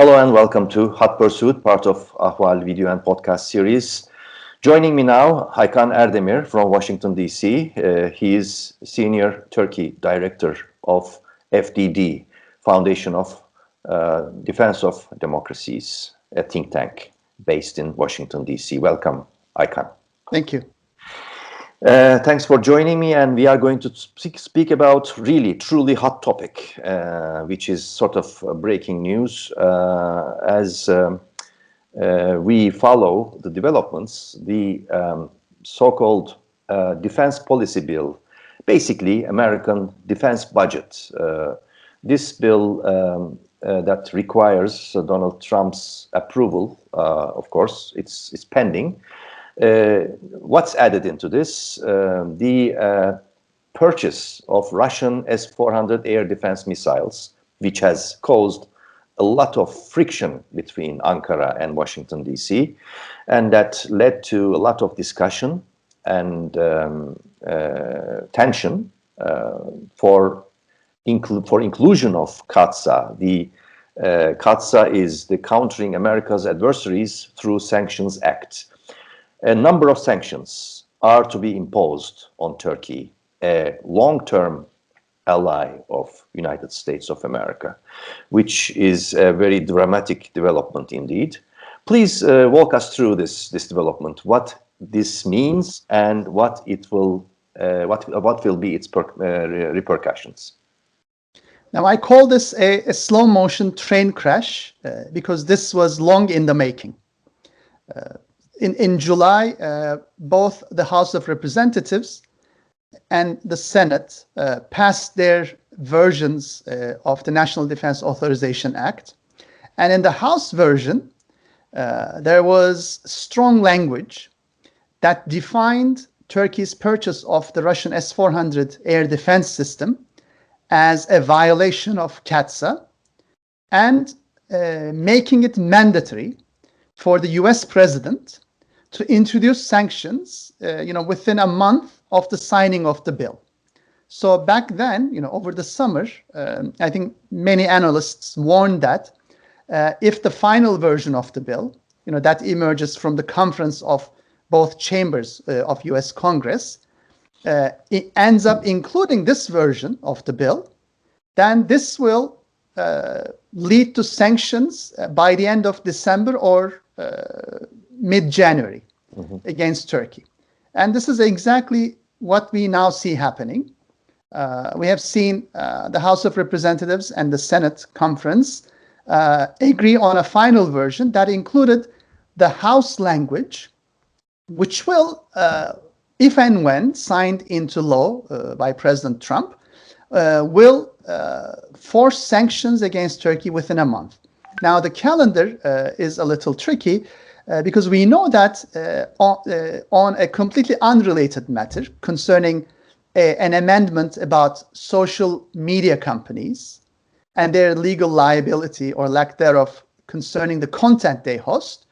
Hello and welcome to Hot Pursuit, part of Ahval video and podcast series. Joining me now, Aykan Erdemir from Washington, D.C. He is Senior Turkey Director of FDD, Foundation of Defense of Democracies, a think tank based in Washington, D.C. Welcome, Aykan. Thank you. Thanks for joining me, and we are going to speak about really, truly hot topic, which is sort of breaking news as we follow the developments. The so-called defense policy bill, basically American defense budget. This bill that requires Donald Trump's approval, of course, it's pending. What's added into this? The purchase of Russian S-400 air defense missiles, which has caused a lot of friction between Ankara and Washington, D.C., and that led to a lot of discussion and tension for inclusion of CAATSA. The CAATSA is the Countering America's Adversaries Through Sanctions Act. A number of sanctions are to be imposed on Turkey, a long-term ally of United States of America, which is a very dramatic development indeed. Please walk us through this development, what this means, and what will be its repercussions. Now, I call this a slow motion train crash because this was long in the making. In July, both the House of Representatives and the Senate passed their versions of the National Defense Authorization Act. And in the House version, there was strong language that defined Turkey's purchase of the Russian S-400 air defense system as a violation of CAATSA and making it mandatory for the US president to introduce sanctions, within a month of the signing of the bill. So back then, over the summer, I think many analysts warned that if the final version of the bill, that emerges from the conference of both chambers of US Congress, it ends up including this version of the bill, then this will lead to sanctions by the end of December or mid-January against Turkey. And this is exactly what we now see happening. We have seen the House of Representatives and the Senate conference agree on a final version that included the House language, which will, if and when signed into law by President Trump, will force sanctions against Turkey within a month. Now, the calendar is a little tricky because we know that on a completely unrelated matter concerning an amendment about social media companies and their legal liability or lack thereof concerning the content they host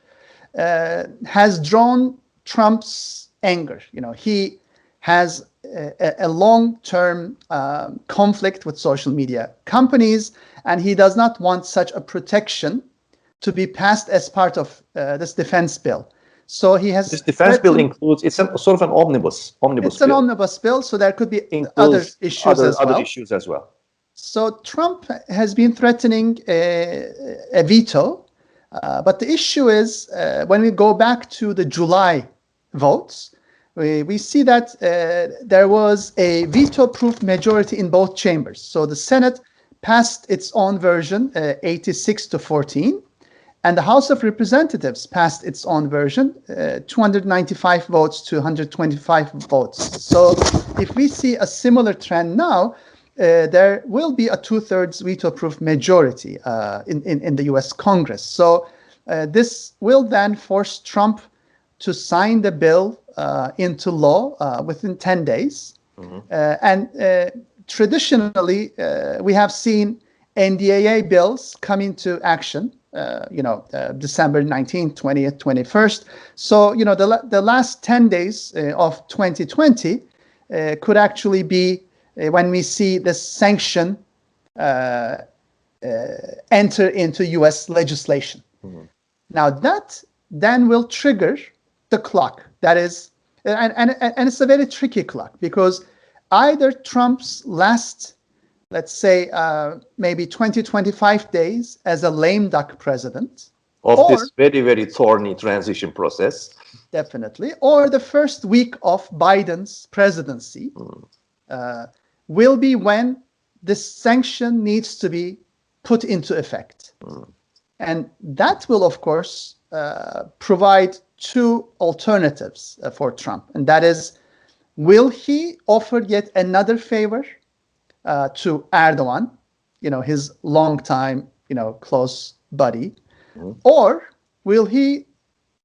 has drawn Trump's anger. He has a long-term conflict with social media companies, and he does not want such a protection to be passed as part of this defense bill. So he has... This defense bill includes, it's sort of an omnibus It's an omnibus bill, so there could be other issues as well. So Trump has been threatening a veto, but the issue is when we go back to the July votes, we see that there was a veto-proof majority in both chambers. So the Senate passed its own version, 86-14, and the House of Representatives passed its own version, 295 votes to 125 votes. So if we see a similar trend now, there will be a two-thirds veto-proof majority in the US Congress. So this will then force Trump to sign the bill into law within 10 days. And traditionally, we have seen NDAA bills come into action, December 19th, 20th, 21st. So, the last 10 days of 2020 could actually be when we see the sanction enter into US legislation. Now that then will trigger the clock. That is, and it's a very tricky clock, because either Trump's last, let's say, maybe 20, 25 days as a lame duck president, of this very, very thorny transition process. Definitely. Or the first week of Biden's presidency will be when this sanction needs to be put into effect. And that will, of course, provide two alternatives for Trump. And that is, will he offer yet another favor to Erdogan, his longtime, close buddy, or will he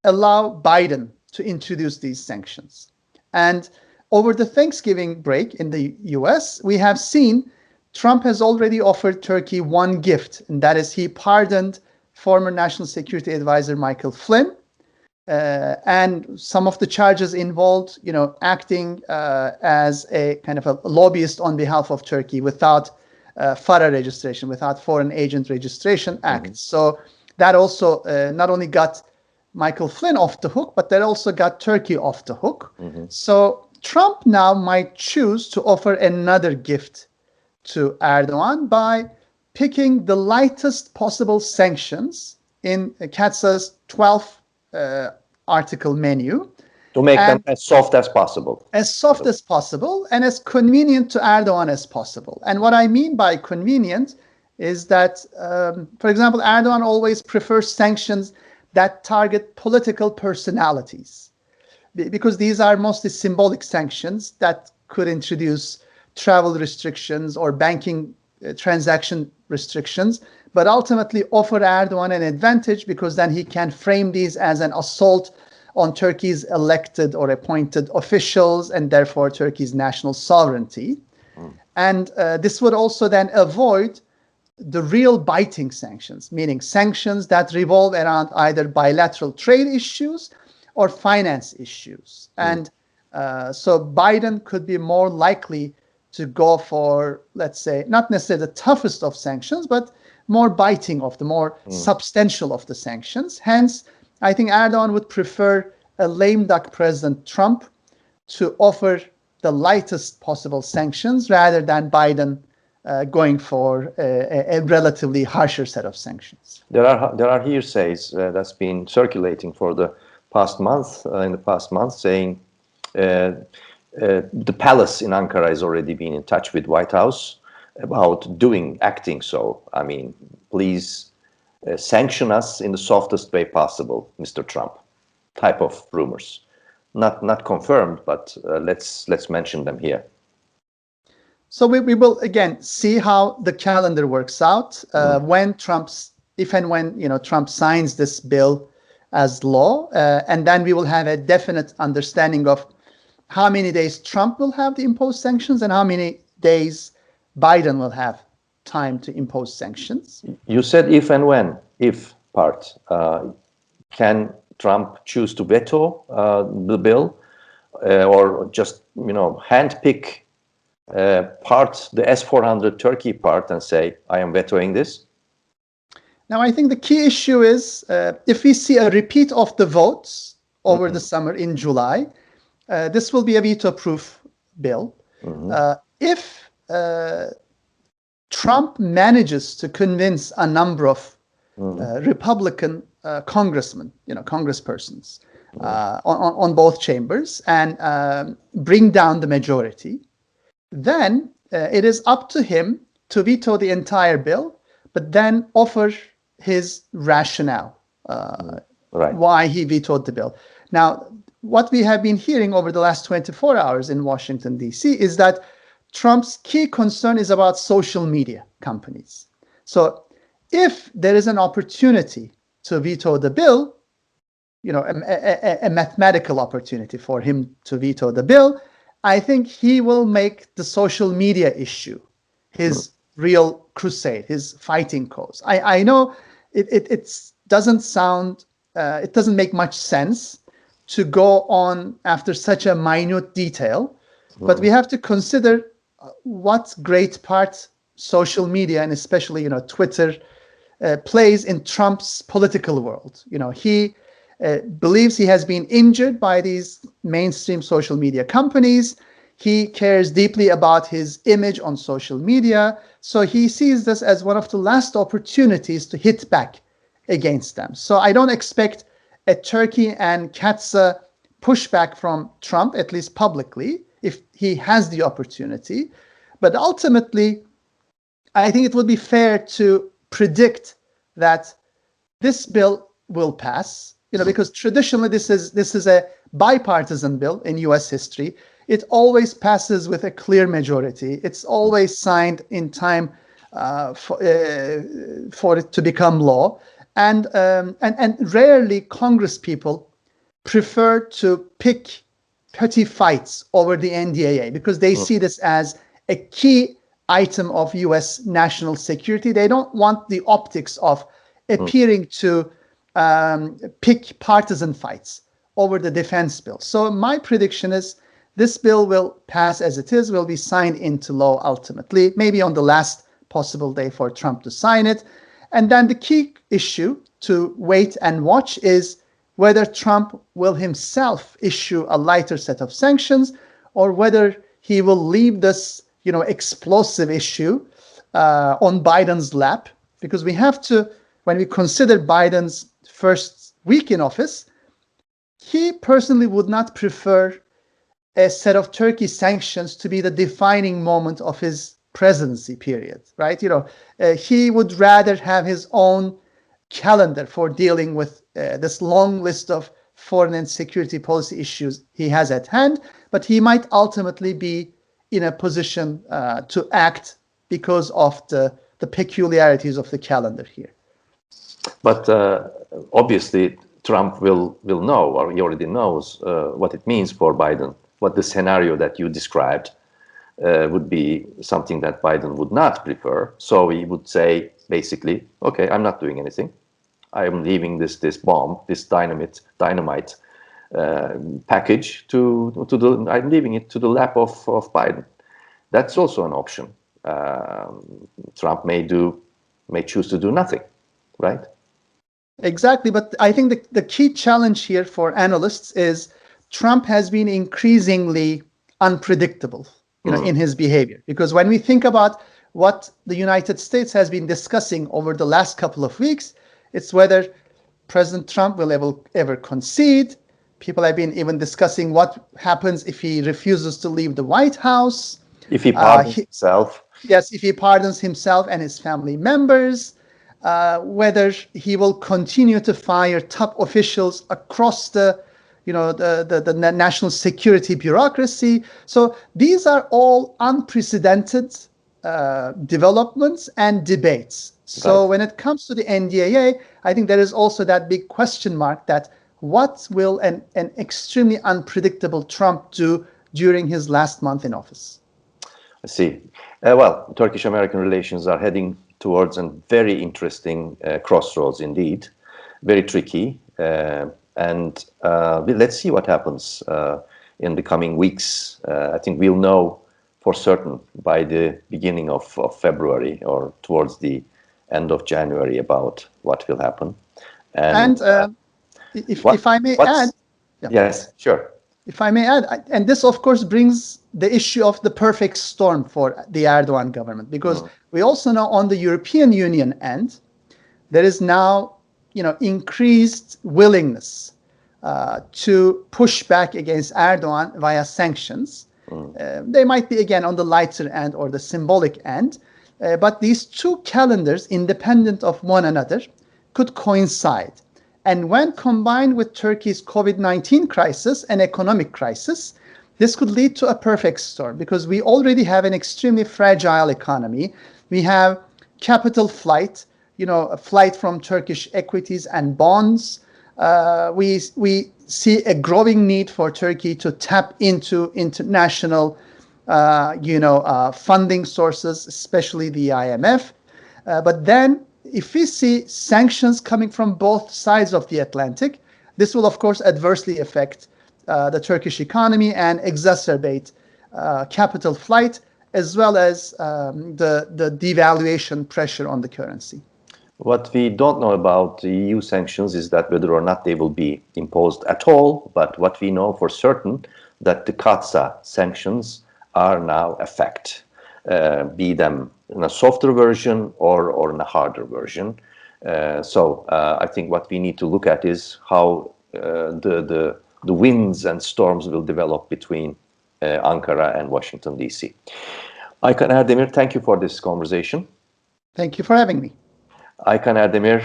allow Biden to introduce these sanctions? And over the Thanksgiving break in the US, we have seen Trump has already offered Turkey one gift, and that is he pardoned former National Security Advisor Michael Flynn, and some of the charges involved, acting as a kind of a lobbyist on behalf of Turkey without FARA registration, without Foreign Agent Registration Act. So that also not only got Michael Flynn off the hook, but that also got Turkey off the hook. So Trump now might choose to offer another gift to Erdogan by picking the lightest possible sanctions in CAATSA's 12 article menu. To make them as soft as possible. As soft as possible and as convenient to Erdogan as possible. And what I mean by convenient is that, for example, Erdogan always prefers sanctions that target political personalities, because these are mostly symbolic sanctions that could introduce travel restrictions or banking transaction restrictions, but ultimately offer Erdogan an advantage, because then he can frame these as an assault on Turkey's elected or appointed officials and therefore Turkey's national sovereignty. And this would also then avoid the real biting sanctions, meaning sanctions that revolve around either bilateral trade issues or finance issues. And so Biden could be more likely to go for, let's say, not necessarily the toughest of sanctions, but more biting of the more substantial of the sanctions. Hence, I think Erdogan would prefer a lame duck President Trump to offer the lightest possible sanctions rather than Biden going for a relatively harsher set of sanctions. There are hearsays that's been circulating for the past month, saying the palace in Ankara has already been in touch with White House about acting so. I mean, please sanction us in the softest way possible, Mr. Trump. Type of rumors, not confirmed, but let's mention them here. So we will again see how the calendar works out when if and when Trump signs this bill as law, and then we will have a definite understanding of how many days Trump will have to impose sanctions and how many days Biden will have time to impose sanctions. You said if and when, if part. Can Trump choose to veto the bill or just, handpick part, the S-400 Turkey part, and say, I am vetoing this? Now, I think the key issue is if we see a repeat of the votes over the summer in July, this will be a veto-proof bill. If Trump manages to convince a number of Republican congressmen, congresspersons on both chambers and bring down the majority, then it is up to him to veto the entire bill, but then offer his rationale why he vetoed the bill. Now, what we have been hearing over the last 24 hours in Washington, D.C. is that Trump's key concern is about social media companies. So if there is an opportunity to veto the bill, a mathematical opportunity for him to veto the bill, I think he will make the social media issue his real crusade, his fighting cause. I know it doesn't make much sense to go on after such a minute detail, but we have to consider what great part social media and especially, Twitter plays in Trump's political world. He believes he has been injured by these mainstream social media companies. He cares deeply about his image on social media. So he sees this as one of the last opportunities to hit back against them. So I don't expect a Turkey and CAATSA pushback from Trump, at least publicly, if he has the opportunity. But ultimately, I think it would be fair to predict that this bill will pass, because traditionally this is a bipartisan bill in U.S. history. It always passes with a clear majority. It's always signed in time for it to become law, and rarely Congress people prefer to pick petty fights over the NDAA because they see this as a key item of U.S. national security. They don't want the optics of appearing to pick partisan fights over the defense bill. So my prediction is this bill will pass as it is, will be signed into law ultimately, maybe on the last possible day for Trump to sign it. And then the key issue to wait and watch is whether Trump will himself issue a lighter set of sanctions or whether he will leave this, explosive issue on Biden's lap. Because we have to, when we consider Biden's first week in office, he personally would not prefer a set of Turkey sanctions to be the defining moment of his presidency period, right? He would rather have his own calendar for dealing with this long list of foreign and security policy issues he has at hand, but he might ultimately be in a position to act because of the peculiarities of the calendar here. But obviously, Trump will know, or he already knows, what it means for Biden, what the scenario that you described would be something that Biden would not prefer. So he would say, basically, okay, I'm not doing anything. I am leaving this bomb, this dynamite package I'm leaving it to the lap of Biden. That's also an option. Trump may choose to do nothing, right? Exactly, but I think the key challenge here for analysts is Trump has been increasingly unpredictable, in his behavior. Because when we think about what the United States has been discussing over the last couple of weeks, it's whether President Trump will ever concede. People have been even discussing what happens if he refuses to leave the White House. If he pardons himself. Yes, if he pardons himself and his family members. Whether he will continue to fire top officials across the national security bureaucracy. So these are all unprecedented developments and debates. So when it comes to the NDAA, I think there is also that big question mark that what will an extremely unpredictable Trump do during his last month in office? I see. Well, Turkish-American relations are heading towards a very interesting crossroads indeed, very tricky. And let's see what happens in the coming weeks. I think we'll know for certain by the beginning of February or towards the end of January about what will happen. And if I may add. Yeah. Yes, sure. If I may add, and this of course brings the issue of the perfect storm for the Erdogan government, because we also know on the European Union end, there is now, increased willingness to push back against Erdogan via sanctions. They might be again on the lighter end or the symbolic end, but these two calendars, independent of one another, could coincide. And when combined with Turkey's COVID-19 crisis and economic crisis, this could lead to a perfect storm because we already have an extremely fragile economy. We have capital flight, a flight from Turkish equities and bonds. We see a growing need for Turkey to tap into international, funding sources, especially the IMF. But then if we see sanctions coming from both sides of the Atlantic, this will, of course, adversely affect the Turkish economy and exacerbate capital flight as well as the devaluation pressure on the currency. What we don't know about the EU sanctions is that whether or not they will be imposed at all, but what we know for certain that the CAATSA sanctions are now effect, be them in a softer version or in a harder version. So I think what we need to look at is how the winds and storms will develop between Ankara and Washington, D.C. Aykan Erdemir, thank you for this conversation. Thank you for having me. Aykan Erdemir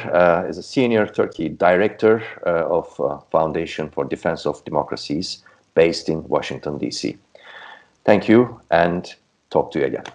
is a senior Turkey director of Foundation for Defense of Democracies based in Washington, D.C. Thank you and talk to you again.